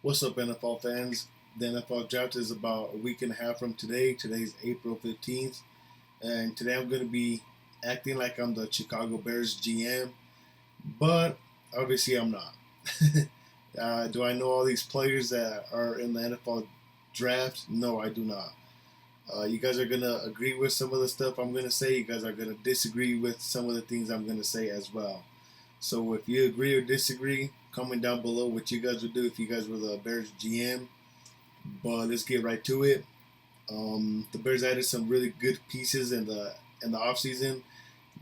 What's up, NFL fans? The NFL draft is about a week and a half from today. Today's April 15th, and today I'm going to be acting like I'm the Chicago Bears GM, but obviously I'm not. Do I know all these players that are in the NFL draft? No, I do not. You guys are going to agree with some of the stuff I'm going to say. You guys are going to disagree with some of the things I'm going to say as well. So if you agree or disagree, comment down below what you guys would do if you guys were the Bears GM. But let's get right to it. The Bears added some really good pieces in the offseason.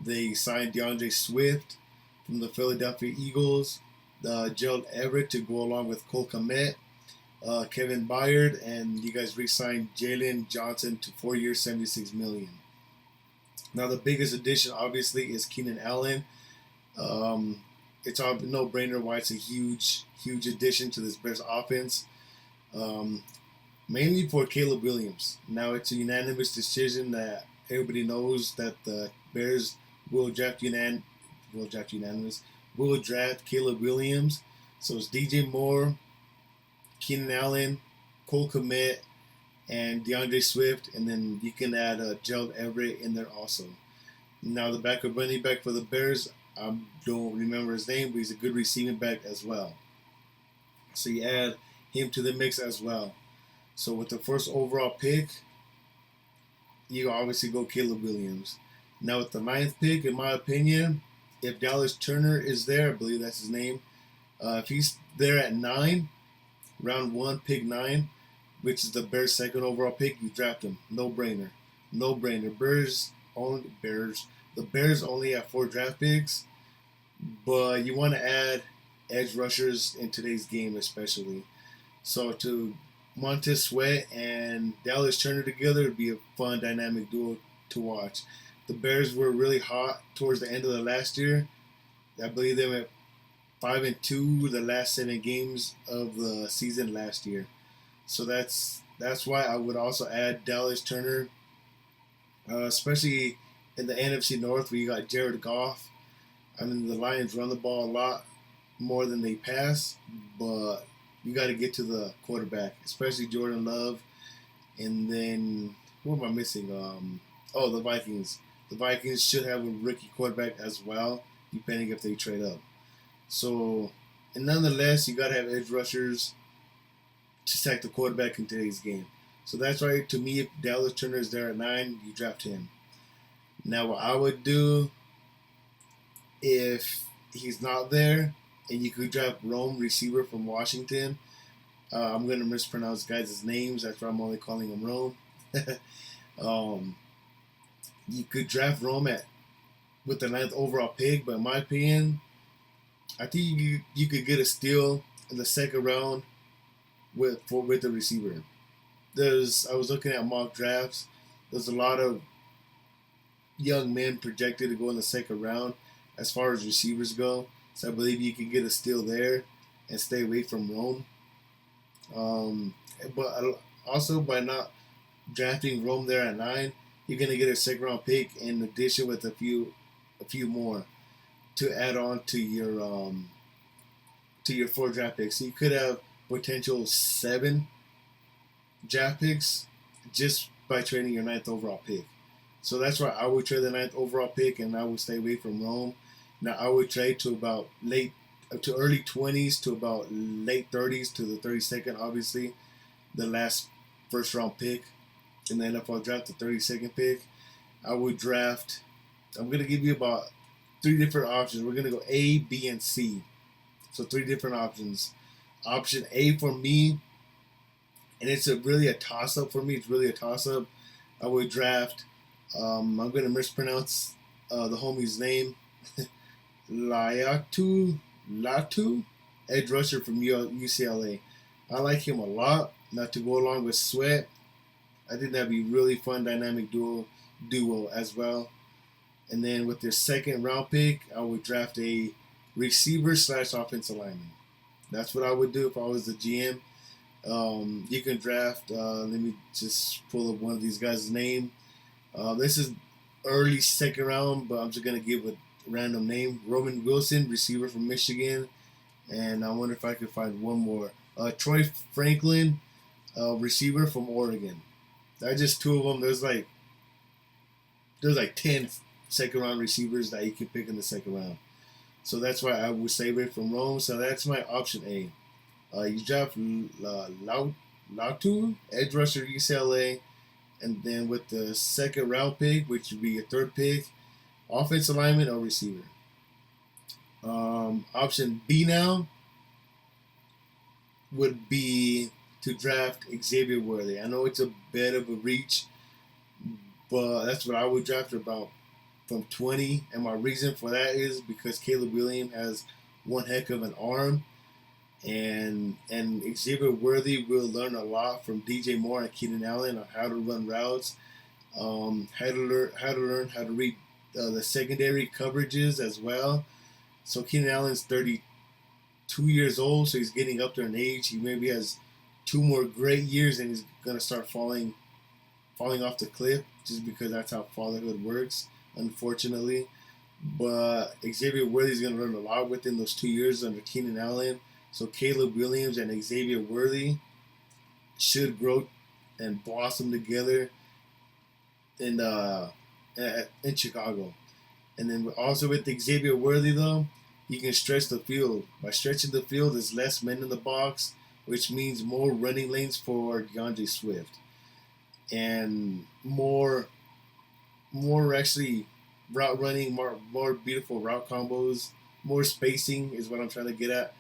They signed DeAndre Swift from the Philadelphia Eagles, Gerald Everett to go along with Cole Kmet, Kevin Byard, and you guys re-signed Jalen Johnson to 4 years, $76 million. Now the biggest addition, obviously, is Keenan Allen. Um, it's a no-brainer why it's a huge addition to this Bears offense. Um, Mainly for Caleb Williams. Now it's a unanimous decision that everybody knows that the Bears will draft unanimous will draft Caleb Williams. So it's DJ Moore, Keenan Allen, Cole Kmet, and DeAndre Swift, and then you can add Gerald Everett in there also. Now the backup running back for the Bears, I don't remember his name, but he's a good receiving back as well. So you add him to the mix as well. So with the first overall pick, you obviously go Caleb Williams. Now with the ninth pick, in my opinion, if Dallas Turner is there, I believe that's his name. If he's there at 9, round 1, pick 9, which is the Bears' second overall pick, you draft him. No brainer. No brainer. The Bears only have 4 draft picks, but you want to add edge rushers in today's game, especially. So to Montez Sweat and Dallas Turner together would be a fun dynamic duo to watch. The Bears were really hot towards the end of the last year. I believe they went 5-2 the last 7 games of the season last year. So that's why I would also add Dallas Turner, especially in the NFC North where you got Jared Goff. I mean, the Lions run the ball a lot more than they pass, but you got to get to the quarterback, especially Jordan Love. And then who am I missing? The Vikings. The Vikings should have a rookie quarterback as well, depending if they trade up. So, and nonetheless, you got to have edge rushers to sack the quarterback in today's game. So that's why, to me, if Dallas Turner is there at 9, you draft him. Now, what I would do if he's not there, and you could draft Rome, receiver from Washington. I'm going to mispronounce guys' names. That's why I'm only calling him Rome. um, you could draft Rome with the 9th overall pick, but in my opinion, I think you could get a steal in the second round with the receiver. I was looking at mock drafts. There's a lot of young men projected to go in the second round as far as receivers go. So I believe you can get a steal there and stay away from Rome. Um, but also by not drafting Rome there at 9, you're gonna get a second round pick in addition with a few more to add on to your 4 draft picks. So you could have potential 7 draft picks just by trading your 9th overall pick. So that's why I would trade the 9th overall pick, and I would stay away from Rome. Now I would trade to about early 20s to about late 30s to the 32nd, obviously, the last first round pick in the NFL draft, the 32nd pick. I would draft. I'm gonna give you about 3 different options. We're gonna go A, B, and C. So 3 different options. Option A for me, and it's really a toss up for me. It's really a toss up. I would draft. I'm gonna mispronounce the homie's name. Latu, edge rusher from UCLA. I like him a lot. Not to go along with Sweat. I think that'd be really fun dynamic duo as well. And then with their second round pick, I would draft a receiver slash offensive lineman. That's what I would do if I was the GM. You can draft. Let me just pull up one of these guys' name. This is early second round, but I'm just gonna give a random name. Roman Wilson, receiver from Michigan, and I wonder if I could find one more. Troy Franklin, receiver from Oregon. That's just two of them. There's like 10 second round receivers that you can pick in the second round. So that's why I would save it from Rome. So that's my option A. You draft Latu, edge rusher UCLA, and then with the second round pick, which would be your third pick, offensive lineman or receiver. Option B now would be to draft Xavier Worthy. I know it's a bit of a reach, but that's what I would draft about from 20. And my reason for that is because Caleb Williams has one heck of an arm, and Xavier Worthy will learn a lot from DJ Moore and Keenan Allen on how to run routes, how to learn how to read the secondary coverages as well. So Keenan Allen's 32 years old, so he's getting up there in age. He maybe has 2 more great years, and he's gonna start falling off the cliff just because that's how fatherhood works, unfortunately. But Xavier Worthy's gonna learn a lot within those 2 years under Keenan Allen. So Caleb Williams and Xavier Worthy should grow and blossom together in Chicago. And then also with Xavier Worthy though, he can stretch the field. By stretching the field, there's less men in the box, which means more running lanes for DeAndre Swift, and more actually route running, more beautiful route combos, more spacing is what I'm trying to get at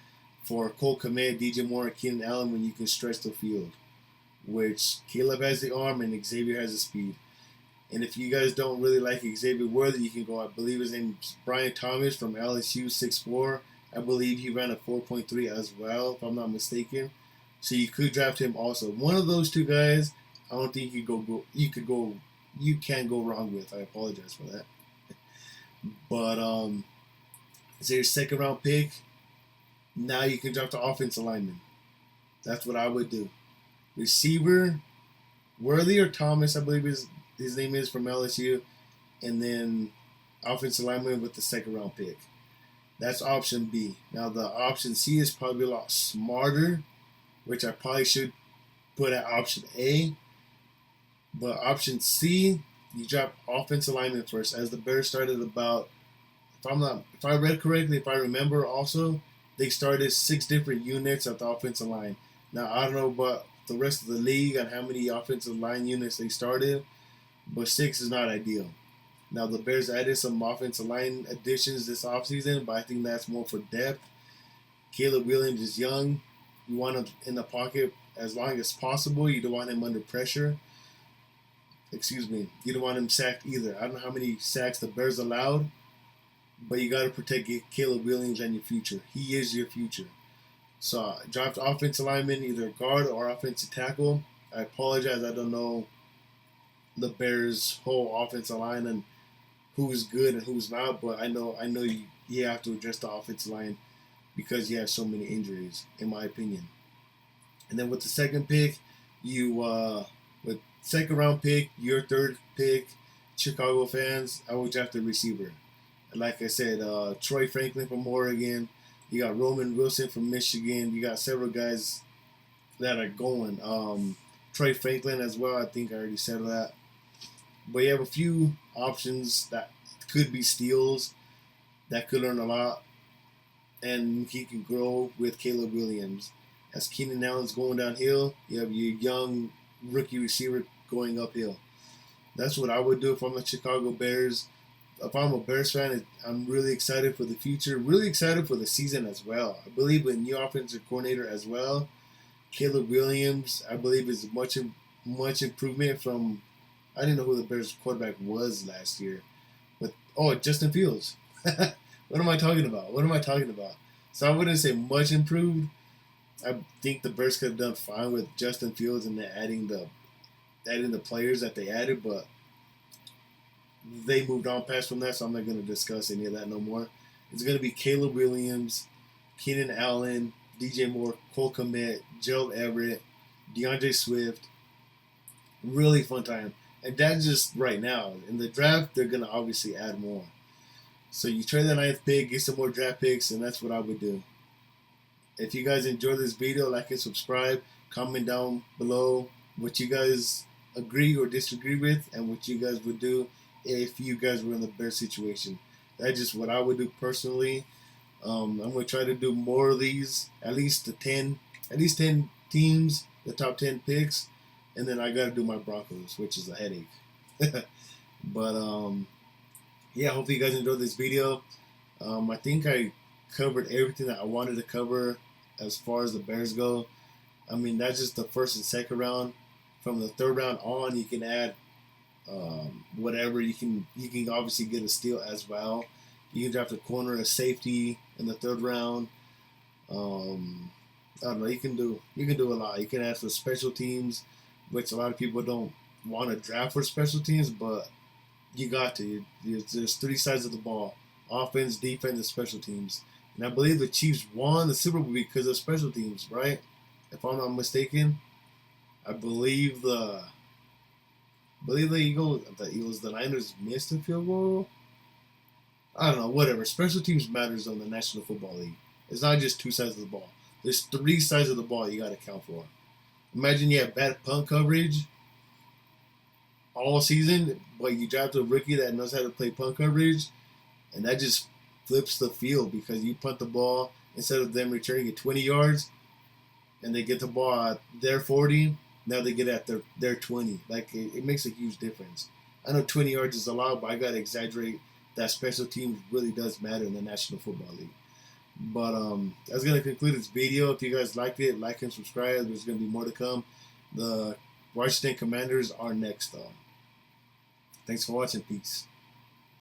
for Cole Kmet, DJ Moore, and Keenan Allen when you can stretch the field, which Caleb has the arm and Xavier has the speed. And if you guys don't really like Xavier Worthy, you can go, I believe his name is Brian Thomas from LSU, 6'4". I believe he ran a 4.3 as well, if I'm not mistaken. So you could draft him also. One of those two guys, I don't think you can go wrong with. I apologize for that. But it's your second round pick. Now you can draft the offensive lineman. That's what I would do. Receiver, Worthy or Thomas, I believe his name is, from LSU, and then offensive lineman with the second round pick. That's option B. Now the option C is probably a lot smarter, which I probably should put at option A. But option C, you drop offensive lineman first, as the Bears started about, if I read correctly, if I remember also, they started 6 different units at the offensive line. Now I don't know about the rest of the league and how many offensive line units they started, but 6 is not ideal. Now the Bears added some offensive line additions this offseason, but I think that's more for depth. Caleb Williams is young. You want him in the pocket as long as possible. You don't want him under pressure. You don't want him sacked either. I don't know how many sacks the Bears allowed, but you got to protect Caleb Williams and your future. He is your future. So draft offensive lineman, either guard or offensive tackle. I apologize, I don't know the Bears' whole offensive line and who's good and who's not, but I know you have to address the offensive line because you have so many injuries, in my opinion. And then with the second pick, with second round pick, your third pick, Chicago fans, I would draft a receiver. Like I said, Troy Franklin from Oregon. You got Roman Wilson from Michigan. You got several guys that are going. Troy Franklin as well. I think I already said that. But you have a few options that could be steals that could learn a lot. And he can grow with Caleb Williams. As Keenan Allen's going downhill, you have your young rookie receiver going uphill. That's what I would do if I'm the Chicago Bears. If I'm a Bears fan, I'm really excited for the future, really excited for the season as well. I believe in new offensive coordinator as well. Caleb Williams, I believe, is much improvement from, I didn't know who the Bears quarterback was last year. But, Justin Fields. What am I talking about? So I wouldn't say much improved. I think the Bears could have done fine with Justin Fields and then adding the players that they added, but they moved on past from that, so I'm not going to discuss any of that no more. It's going to be Caleb Williams, Keenan Allen, DJ Moore, Cole Kmet, Gerald Everett, DeAndre Swift. Really fun time. And that's just right now. In the draft, they're going to obviously add more. So you trade the 9th pick, get some more draft picks, and that's what I would do. If you guys enjoy this video, like and subscribe. Comment down below what you guys agree or disagree with, and what you guys would do if you guys were in the Bears situation. That's just what I would do personally. I'm gonna try to do more of these, at least 10 teams, the top 10 picks, and then I gotta do my Broncos, which is a headache. But yeah, hopefully you guys enjoyed this video. I think I covered everything that I wanted to cover as far as the Bears go. I mean, that's just the first and second round. From the third round on, you can add whatever. You can obviously get a steal as well. You can draft a corner, a safety in the third round. I don't know. You can do a lot. You can add for special teams, which a lot of people don't want to draft for special teams, but you got to. There's three sides of the ball: offense, defense, and special teams. And I believe the Chiefs won the Super Bowl because of special teams, right? If I'm not mistaken, I believe the Niners missed a field goal. I don't know, whatever. Special teams matters on the National Football League. It's not just two sides of the ball. There's three sides of the ball you got to count for. Imagine you have bad punt coverage all season, but you draft a rookie that knows how to play punt coverage, and that just flips the field because you punt the ball instead of them returning it 20 yards, and they get the ball at their 40. Now they get at their 20. Like it makes a huge difference. I know 20 yards is a lot, but I gotta exaggerate that special teams really does matter in the National Football League. But that's gonna conclude this video. If you guys liked it, like and subscribe. There's gonna be more to come. The Washington Commanders are next, though. Thanks for watching. Peace.